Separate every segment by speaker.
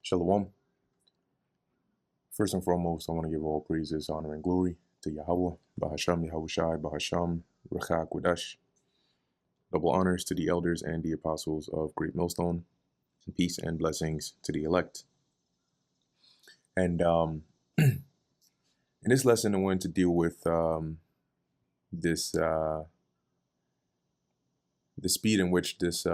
Speaker 1: Shalom. First and foremost, I want to give all praises, honor, and glory to Yahweh, Bahasham, Yahushai, Bahasham, Rechak, Wadash. Double honors to the elders and the apostles of Great Millstone, and peace and blessings to the elect. And in this lesson, I wanted to deal with this the speed in which this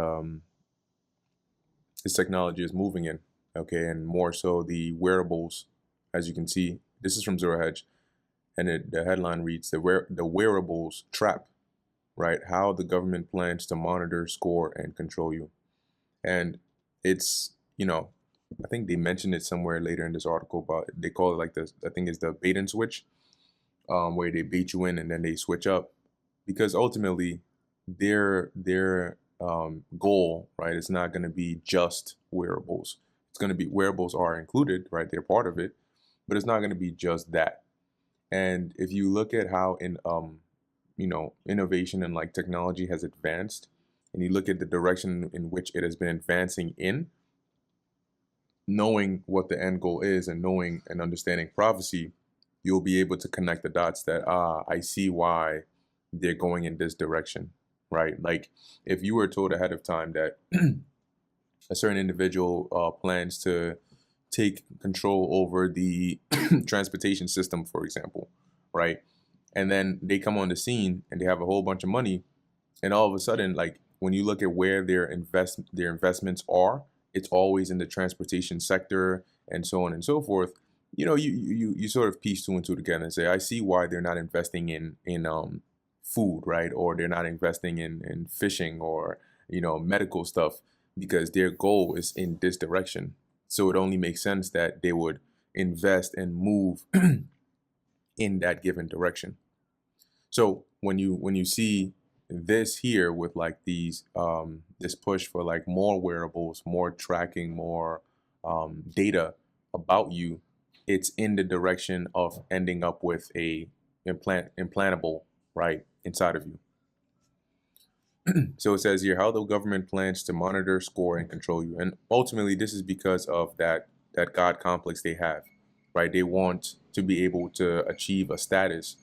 Speaker 1: technology is moving in. Okay, and more so the wearables. As you can see, this is from Zero Hedge, and the headline reads, the wearables trap, right? How the government plans to monitor, score, and control you. And it's, I think they mentioned it somewhere later in this article, but they call it like this, I think it's the bait and switch, where they bait you in and then they switch up. Because ultimately, their goal, right, is not going to be just wearables. It's going to be, wearables are included, right? They're part of it, but it's not going to be just that. And if you look at how innovation and like technology has advanced, and you look at the direction in which it has been advancing in, knowing what the end goal is and knowing and understanding prophecy, you'll be able to connect the dots that, I see why they're going in this direction, right? Like if you were told ahead of time that a certain individual plans to take control over the transportation system, for example, right? And then they come on the scene and they have a whole bunch of money, and all of a sudden, like when you look at where their investments are, it's always in the transportation sector and so on and so forth. You sort of piece two and two together and say, I see why they're not investing in food, right? Or they're not investing in fishing or medical stuff, because their goal is in this direction. So it only makes sense that they would invest and move in that given direction. So when you see this here with like these this push for like more wearables, more tracking, more data about you, it's in the direction of ending up with a implantable, right, inside of you. So it says here how the government plans to monitor, score, and control you. And ultimately, this is because of that God complex they have, right? They want to be able to achieve a status.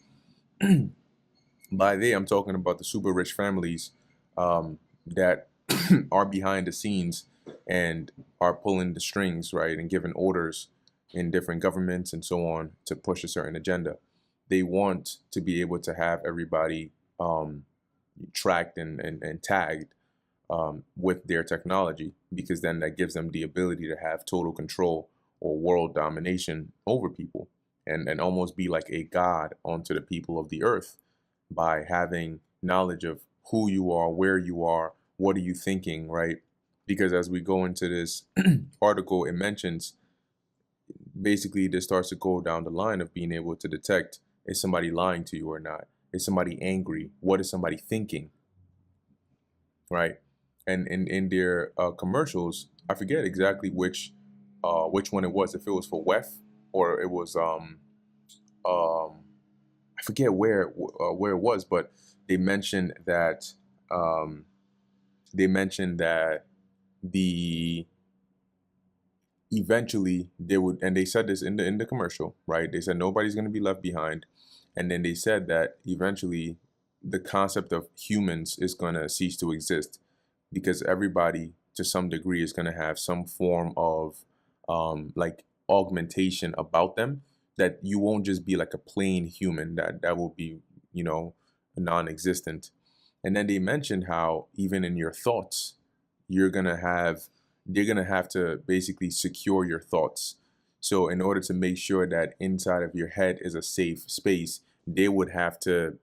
Speaker 1: By they, I'm talking about the super rich families that are behind the scenes and are pulling the strings, right, and giving orders in different governments and so on to push a certain agenda. They want to be able to have everybody tracked and tagged with their technology, because then that gives them the ability to have total control or world domination over people, and almost be like a god onto the people of the earth by having knowledge of who you are, where you are, what are you thinking, right? Because as we go into this article, it mentions basically this starts to go down the line of being able to detect, is somebody lying to you or not? Is somebody angry? What is somebody thinking? Right? And in their commercials, I forget exactly which one it was. If it was for WEF or it was I forget where it was, but they mentioned that the eventually they would, and they said this in the commercial, right? They said nobody's going to be left behind. And then they said that eventually the concept of humans is going to cease to exist, because everybody to some degree is going to have some form of like augmentation about them, that you won't just be like a plain human, that will be, non-existent. And then they mentioned how even in your thoughts, they're going to have to basically secure your thoughts. So in order to make sure that inside of your head is a safe space, they would have to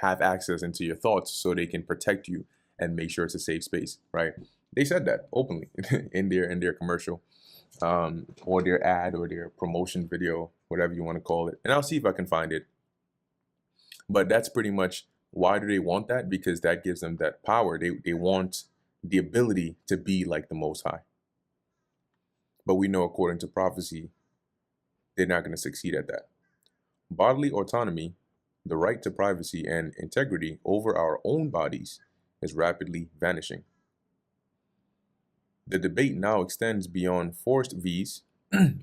Speaker 1: have access into your thoughts so they can protect you and make sure it's a safe space, right? They said that openly in their commercial, or their ad or their promotion video, whatever you want to call it. And I'll see if I can find it. But that's pretty much, why do they want that? Because that gives them that power. They want the ability to be like the Most High. But we know, according to prophecy, they're not going to succeed at that. Bodily autonomy, the right to privacy and integrity over our own bodies, is rapidly vanishing. The debate now extends beyond forced Vs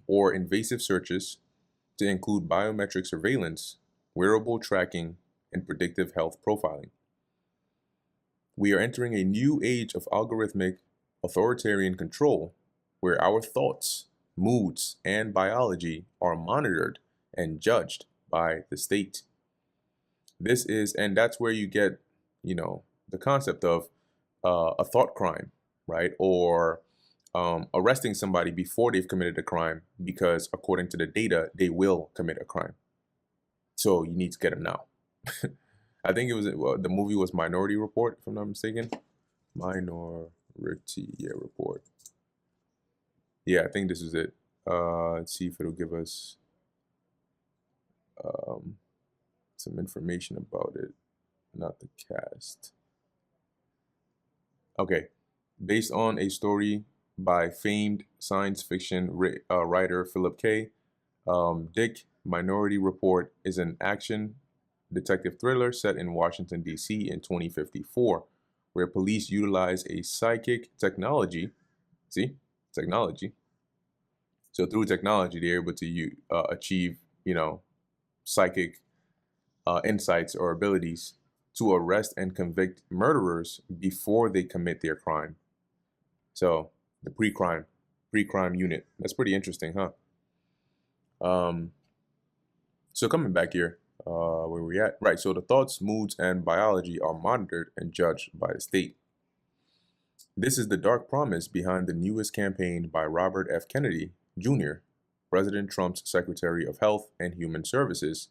Speaker 1: or invasive searches to include biometric surveillance, wearable tracking, and predictive health profiling. We are entering a new age of algorithmic authoritarian control where our thoughts, moods, and biology are monitored and judged by the state. And that's where you get, the concept of a thought crime, right? Or arresting somebody before they've committed a crime because, according to the data, they will commit a crime. So you need to get them now. I think the movie was Minority Report, if I'm not mistaken. Minority Report. Yeah, I think this is it. Let's see if it'll give us some information about it. Not the cast. Okay. Based on a story by famed science fiction writer Philip K. Dick, Minority Report is an action detective thriller set in Washington, D.C. in 2054, where police utilize a psychic technology. See? Technology. So through technology, they're able to achieve, psychic insights or abilities to arrest and convict murderers before they commit their crime. So the pre-crime unit. That's pretty interesting, huh? So coming back here, where we at? Right, so the thoughts, moods, and biology are monitored and judged by the state. This is the dark promise behind the newest campaign by Robert F. Kennedy, Jr., President Trump's Secretary of Health and Human Services,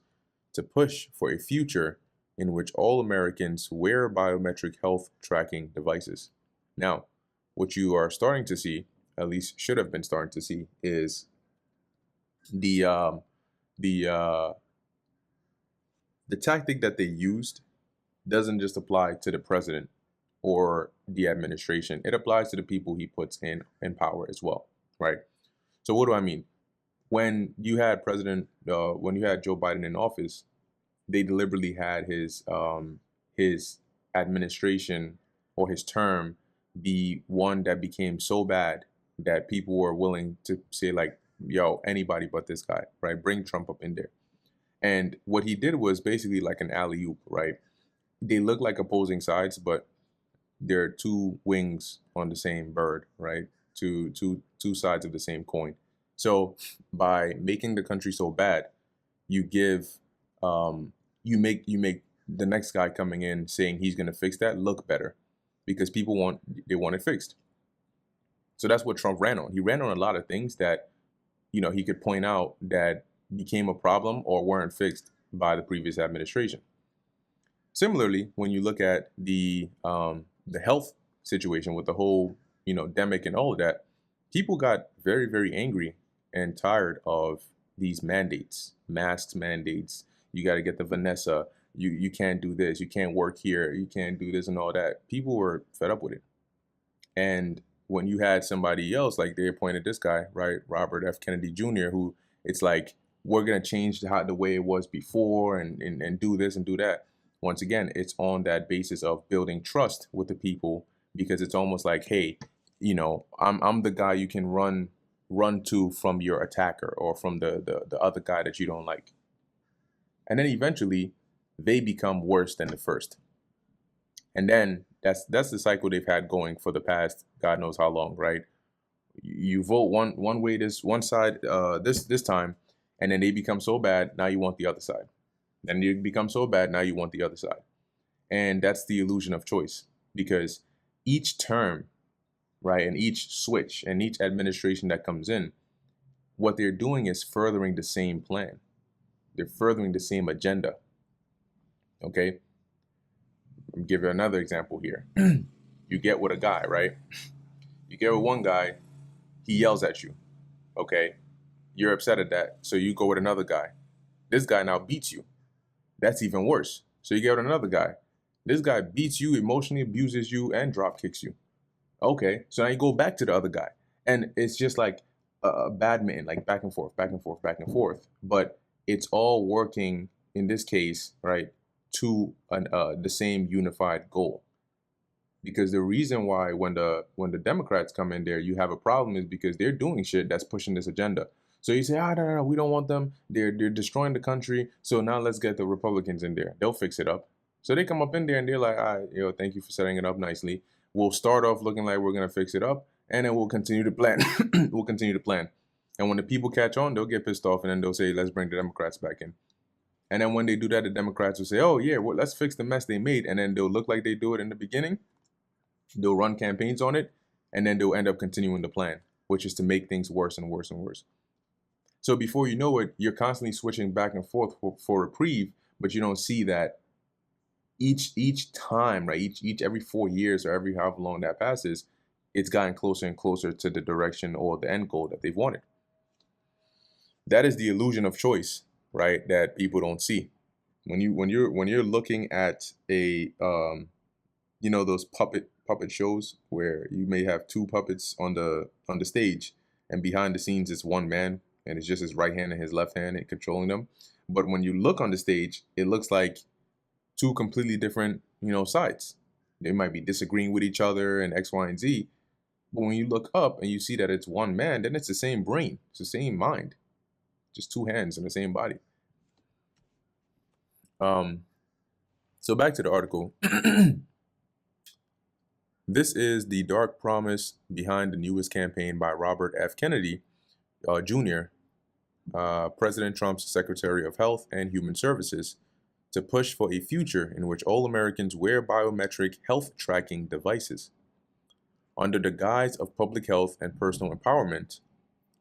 Speaker 1: to push for a future in which all Americans wear biometric health tracking devices. Now, what you are starting to see, at least should have been starting to see, is the tactic that they used doesn't just apply to the president or the administration. It applies to the people he puts in power as well, right? So what do I mean? When you had when you had Joe Biden in office, they deliberately had his administration or his term be one that became so bad that people were willing to say, like, yo, anybody but this guy, right? Bring Trump up in there. And what he did was basically like an alley-oop, right? They look like opposing sides, but they're two wings on the same bird, right? Two sides of the same coin. So by making the country so bad, you make the next guy coming in saying he's going to fix that look better, because people want it fixed. So that's what Trump ran on. He ran on a lot of things that, he could point out that became a problem or weren't fixed by the previous administration. Similarly, when you look at the health situation with the whole, demic and all of that, people got very, very angry and tired of these mandates, masks mandates. You got to get the Vanessa. You can't do this. You can't work here. You can't do this and all that. People were fed up with it. And when you had somebody else, like they appointed this guy, right, Robert F. Kennedy Jr., who it's like, we're going to change the way it was before and do this and do that. Once again, it's on that basis of building trust with the people, because it's almost like, hey, I'm the guy you can run to from your attacker or from the other guy that you don't like. And then eventually they become worse than the first. And then that's the cycle they've had going for the past God knows how long, right? You vote one way, this one side this time, and then they become so bad, now you want the other side. Then you become so bad, now you want the other side. And that's the illusion of choice, because each term, right, and each switch and each administration that comes in, what they're doing is furthering the same plan. They're furthering the same agenda. Okay? I'll give you another example here. You get with a guy, right? You get with one guy, he yells at you. Okay? You're upset at that, so you go with another guy. This guy now beats you. That's even worse. So you get with another guy. This guy beats you, emotionally abuses you, and drop kicks you. Okay, so now you go back to the other guy. And it's just like badminton, like back and forth, back and forth, back and forth. But it's all working, in this case, right, to the same unified goal. Because the reason why when the Democrats come in there, you have a problem is because they're doing shit that's pushing this agenda. So you say, no, no, no, we don't want them. They're destroying the country. So now let's get the Republicans in there. They'll fix it up. So they come up in there and they're like, all right, thank you for setting it up nicely. We'll start off looking like we're gonna fix it up, and then we'll continue to plan. We'll continue to plan. And when the people catch on, they'll get pissed off, and then they'll say, let's bring the Democrats back in. And then when they do that, the Democrats will say, oh yeah, well, let's fix the mess they made. And then they'll look like they do it in the beginning. They'll run campaigns on it, and then they'll end up continuing the plan, which is to make things worse and worse and worse. So before you know it, you're constantly switching back and forth for reprieve, but you don't see that each time, right? Each every 4 years or every however long that passes, it's gotten closer and closer to the direction or the end goal that they've wanted. That is the illusion of choice, right? That people don't see. When you're looking at a those puppet shows where you may have two puppets on the stage, and behind the scenes is one man, and it's just his right hand and his left hand and controlling them. But when you look on the stage, it looks like two completely different sides. They might be disagreeing with each other and X, Y, and Z. But when you look up and you see that it's one man, then it's the same brain, it's the same mind, just two hands in the same body. So back to the article. This is the dark promise behind the newest campaign by Robert F. Kennedy, Jr., President Trump's Secretary of Health and Human Services, to push for a future in which all Americans wear biometric health tracking devices. Under the guise of public health and personal empowerment,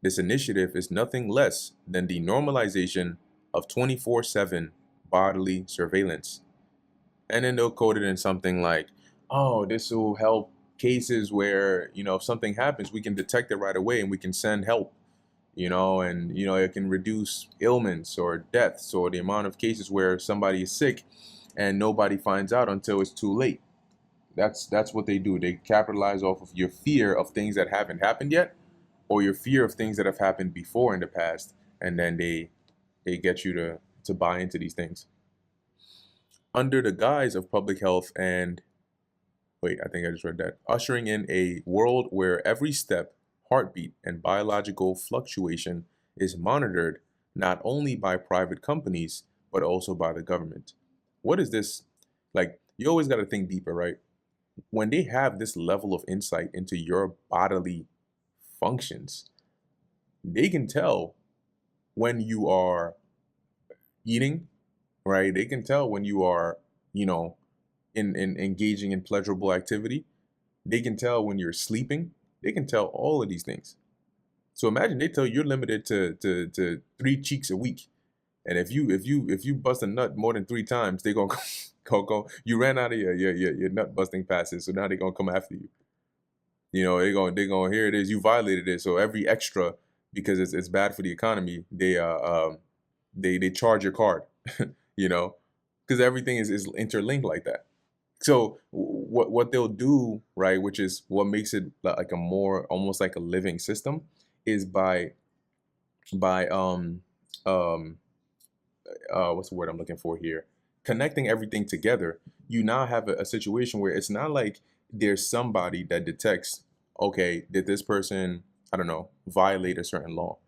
Speaker 1: this initiative is nothing less than the normalization of 24/7 bodily surveillance. And then they'll code it in something like, oh, this will help cases where, if something happens, we can detect it right away and we can send help, and, it can reduce ailments or deaths or the amount of cases where somebody is sick and nobody finds out until it's too late. That's what they do. They capitalize off of your fear of things that haven't happened yet, or your fear of things that have happened before in the past, and then they get you to buy into these things. Under the guise of public health and wait, I think I just read that. Ushering in a world where every step, heartbeat, and biological fluctuation is monitored not only by private companies, but also by the government. What is this? Like, you always got to think deeper, right? When they have this level of insight into your bodily functions, they can tell when you are eating, right? They can tell when you are, in engaging in pleasurable activity. They can tell when you're sleeping. They can tell all of these things. So imagine they tell you're limited to 3 cheeks a week, and if you bust a nut more than 3 times, they gonna go. You ran out of your nut busting passes, so now they're gonna come after you. They're gonna here it is. You violated it, so every extra, because it's bad for the economy. They charge your card. Because everything is interlinked like that. So what they'll do, right, which is what makes it like a more almost like a living system, is by what's the word I'm looking for here? Connecting everything together. You now have a situation where it's not like there's somebody that detects, okay, did this person, I don't know, violate a certain law,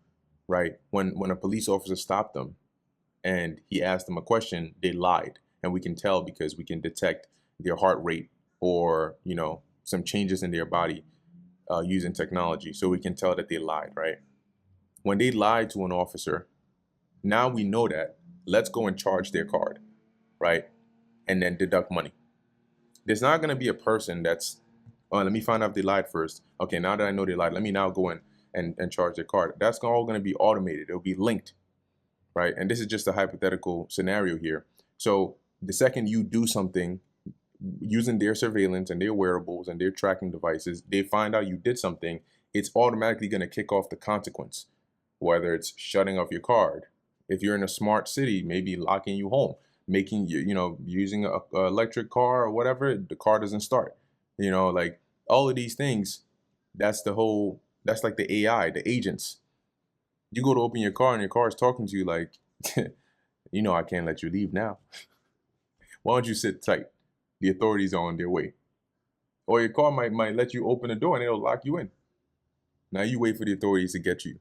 Speaker 1: right? When a police officer stopped them and he asked them a question, they lied, and we can tell because we can detect their heart rate or some changes in their body using technology, so we can tell that they lied, right? When they lied to an officer, now we know that. Let's go and charge their card, right? And then deduct money. There's not going to be a person that's, oh, let me find out if they lied first. Okay, now that I know they lied, let me now go in and charge their card. That's all going to be automated. It'll be linked, right? And this is just a hypothetical scenario here. So the second you do something using their surveillance and their wearables and their tracking devices, they find out you did something, it's automatically going to kick off the consequence, whether it's shutting off your card. If you're in a smart city, maybe locking you home, making you, using a electric car or whatever, the car doesn't start. Like all of these things, that's like the AI, the agents. You go to open your car and your car is talking to you like, I can't let you leave now. Why don't you sit tight? The authorities are on their way. Or your car might let you open the door and it'll lock you in. Now you wait for the authorities to get you.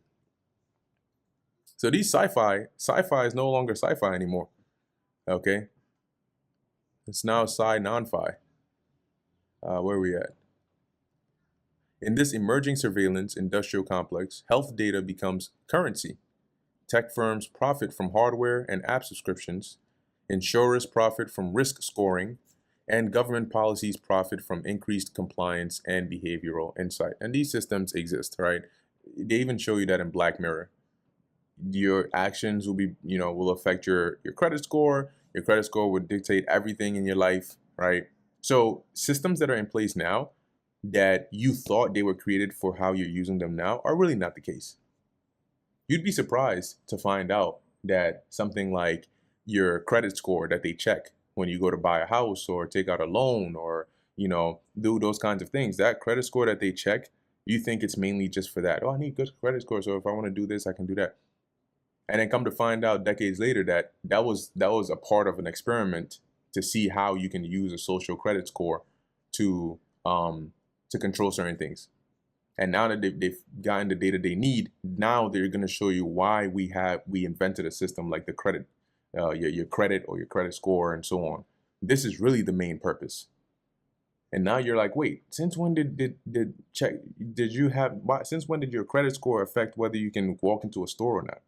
Speaker 1: So these sci-fi is no longer sci-fi anymore. Okay, it's now non-fi. Where are we at? In this emerging surveillance industrial complex, health data becomes currency. Tech firms profit from hardware and app subscriptions. Insurers profit from risk scoring, and government policies profit from increased compliance and behavioral insight. And these systems exist, right? They even show you that in Black Mirror. Your actions will be, will affect your credit score. Your credit score would dictate everything in your life, right? So systems that are in place now that you thought they were created for how you're using them now are really not the case. You'd be surprised to find out that something like your credit score that they check when you go to buy a house or take out a loan or, do those kinds of things, that credit score that they check, you think it's mainly just for that. Oh, I need good credit score, so if I want to do this, I can do that. And then come to find out decades later that was a part of an experiment to see how you can use a social credit score to control certain things. And now that they've gotten the data they need, now they're going to show you why we invented a system like the credit, your credit or your credit score and so on. This is really the main purpose. And now you're like, wait, since when since when did your credit score affect whether you can walk into a store or not?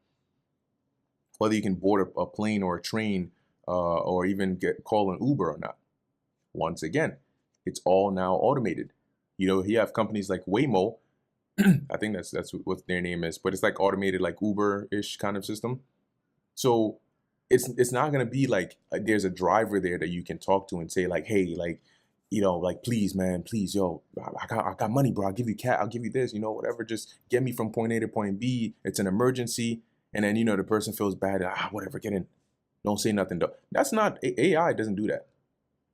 Speaker 1: Whether you can board a plane or a train or even call an Uber or not? Once again, it's all now automated. You have companies like Waymo. I think that's what their name is, but it's like automated, like Uber-ish kind of system. So it's not gonna be like there's a driver there that you can talk to and say like, hey, like, please, man, please, yo, I got money, bro. I'll give you I'll give you this, whatever. Just get me from point A to point B. It's an emergency, and then the person feels bad. Whatever, get in. Don't say nothing though. That's not AI. Doesn't do that.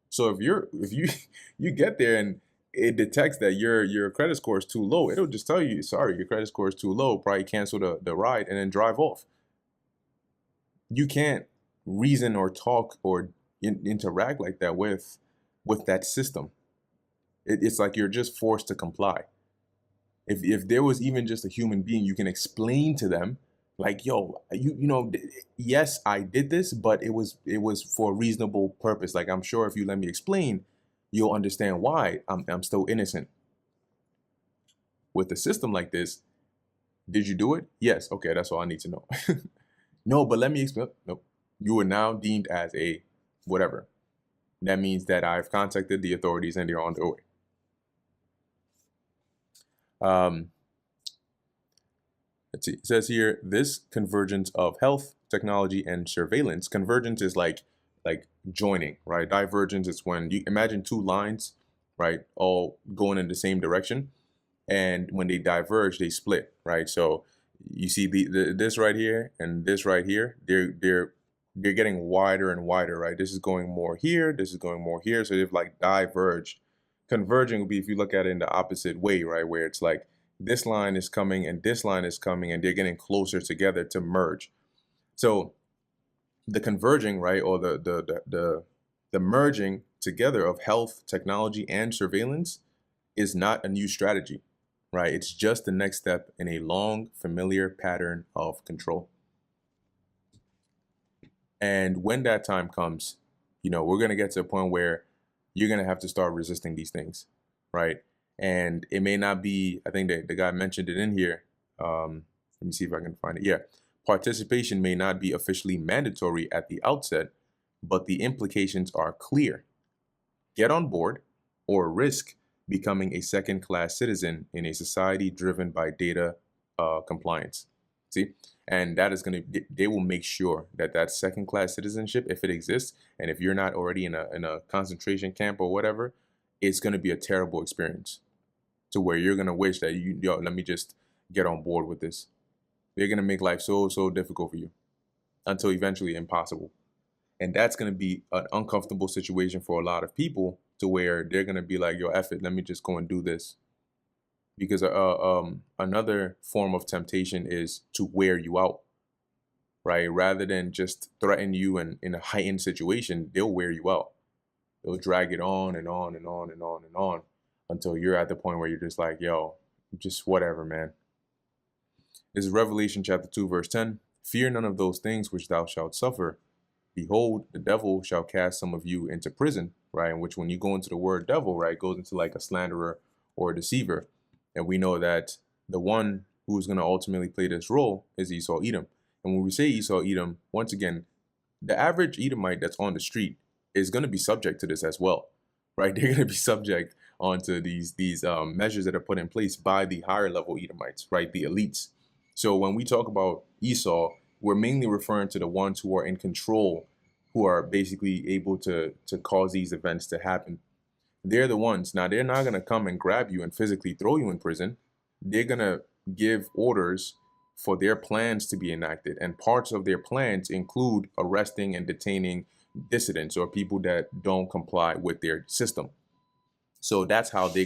Speaker 1: So if you get there and it detects that your credit score is too low, it'll just tell you, sorry, your credit score is too low, probably cancel the ride and then drive off. You can't reason or talk or interact like that with that system. It's like you're just forced to comply. If there was even just a human being, you can explain to them like, yo, yes, I did this, but it was for a reasonable purpose. Like, I'm sure if you let me explain, you'll understand why I'm still innocent. With a system like this, did you do it? Yes. Okay, that's all I need to know. No, but let me explain. Nope. You are now deemed as a whatever. That means that I've contacted the authorities and they're on their way. Let's see. It says here, this convergence of health, technology, and surveillance. Convergence is like joining, right? Divergence is when you imagine two lines, right, all going in the same direction, and when they diverge, they split, right? So you see this right here and this right here, they're getting wider and wider, right? This is going more here, this is going more here, so they've like diverged. Converging would be if you look at it in the opposite way, right, where it's like this line is coming and this line is coming and they're getting closer together to merge. So the converging, right, or the merging together of health, technology, and surveillance is not a new strategy, right? It's just the next step in a long, familiar pattern of control. And when that time comes, we're going to get to a point where you're going to have to start resisting these things, right? And it may not be, I think that the guy mentioned it in here. Let me see if I can find it. Yeah. Participation may not be officially mandatory at the outset, but the implications are clear. Get on board or risk becoming a second-class citizen in a society driven by data compliance. See? And that is they will make sure that second-class citizenship, if it exists, and if you're not already in a concentration camp or whatever, it's going to be a terrible experience to where you're going to wish that let me just get on board with this. They're going to make life so difficult for you until eventually impossible. And that's going to be an uncomfortable situation for a lot of people to where they're going to be like, yo, F it, let me just go and do this. Because another form of temptation is to wear you out, right? Rather than just threaten you in a heightened situation, they'll wear you out. They'll drag it on and on and on and on and on until you're at the point where you're just like, yo, just whatever, man. This is Revelation chapter 2, verse 10. Fear none of those things which thou shalt suffer. Behold, the devil shall cast some of you into prison, right? In which when you go into the word devil, right, it goes into like a slanderer or a deceiver. And we know that the one who is going to ultimately play this role is Esau Edom. And when we say Esau Edom, once again, the average Edomite that's on the street is going to be subject to this as well, right? They're going to be subject onto these measures that are put in place by the higher level Edomites, right? The elites. So when we talk about Esau, we're mainly referring to the ones who are in control, who are basically able to cause these events to happen. They're the ones. Now, they're not going to come and grab you and physically throw you in prison. They're going to give orders for their plans to be enacted. And parts of their plans include arresting and detaining dissidents or people that don't comply with their system. So that's how they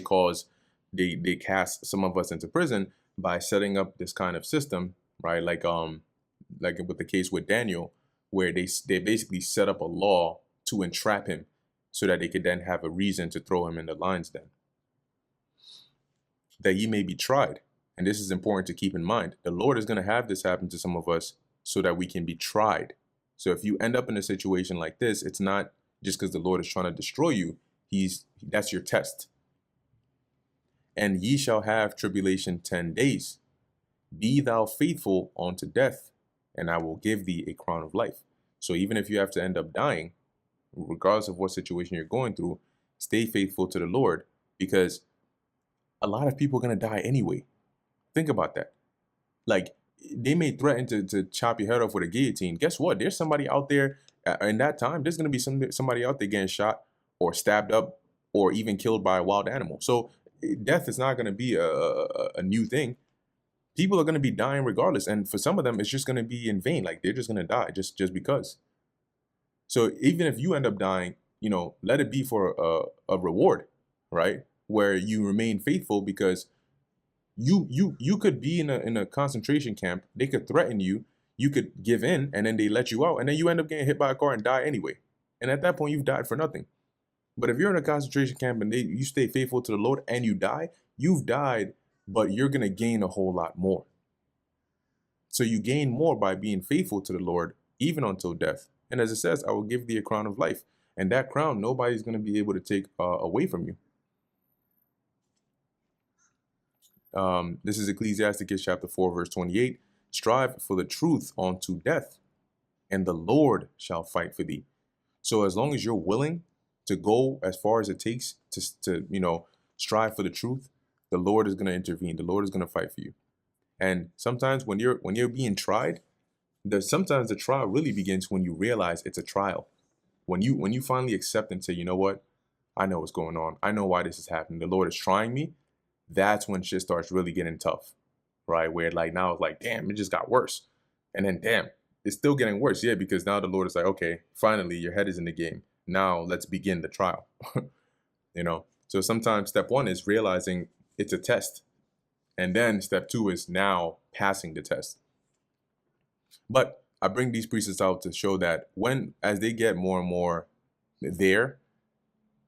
Speaker 1: cast some of us into prison, by setting up this kind of system, right? Like with the case with Daniel, where they basically set up a law to entrap him so that they could then have a reason to throw him in the lion's den. That ye may be tried. And this is important to keep in mind. The Lord is going to have this happen to some of us so that we can be tried. So if you end up in a situation like this, it's not just because the Lord is trying to destroy you. That's your test. And ye shall have tribulation 10 days. Be thou faithful unto death, and I will give thee a crown of life. So even if you have to end up dying, regardless of what situation you're going through, stay faithful to the Lord, because a lot of people are going to die anyway. Think about that. Like, they may threaten to chop your head off with a guillotine. Guess what? There's somebody out there in that time. There's going to be somebody out there getting shot or stabbed up or even killed by a wild animal. So death is not going to be a new thing. People are going to be dying regardless. And for some of them, it's just going to be in vain. Like, they're just going to die just because. So even if you end up dying, let it be for a reward, right? Where you remain faithful, because you could be in a concentration camp. They could threaten you. You could give in, and then they let you out, and then you end up getting hit by a car and die anyway. And at that point, you've died for nothing. But if you're in a concentration camp and you stay faithful to the Lord and you die, you've died, but you're going to gain a whole lot more. So you gain more by being faithful to the Lord, even until death. And as it says, I will give thee a crown of life. And that crown, nobody's going to be able to take away from you. This is Ecclesiasticus chapter 4, verse 28. Strive for the truth unto death, and the Lord shall fight for thee. So as long as you're willing to go as far as it takes to strive for the truth, the Lord is going to intervene. The Lord is going to fight for you. And sometimes when you're being tried, sometimes the trial really begins when you realize it's a trial. When you finally accept and say, you know what, I know what's going on. I know why this is happening. The Lord is trying me. That's when shit starts really getting tough, right? Where like now it's like, damn, it just got worse. And then damn, it's still getting worse. Yeah, because now the Lord is like, okay, finally your head is in the game. Now let's begin the trial. So sometimes step one is realizing it's a test. And then step two is now passing the test. But I bring these precepts out to show that as they get more and more there,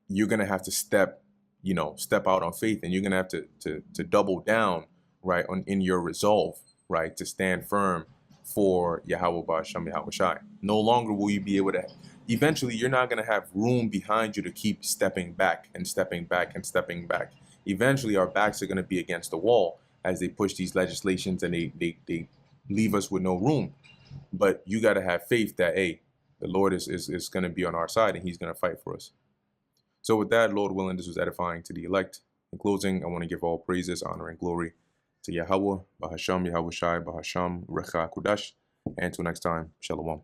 Speaker 1: you're going to have to step out on faith, and you're going to have to double down, right, in your resolve, right, to stand firm for Yahweh Ba'Hashem Yahweh Shai. No longer will you be able to, eventually you're not going to have room behind you to keep stepping back and stepping back and stepping back. Eventually our backs are going to be against the wall as they push these legislations, and they leave us with no room. But you got to have faith that, hey, the Lord is going to be on our side, and he's going to fight for us. So with that, Lord willing, this was edifying to the elect. In closing, I want to give all praises, honor, and glory to Yahweh, Ba'Hashem, Yahweh Shai, Ba'Hashem, Recha Kudash. And until next time, Shalom.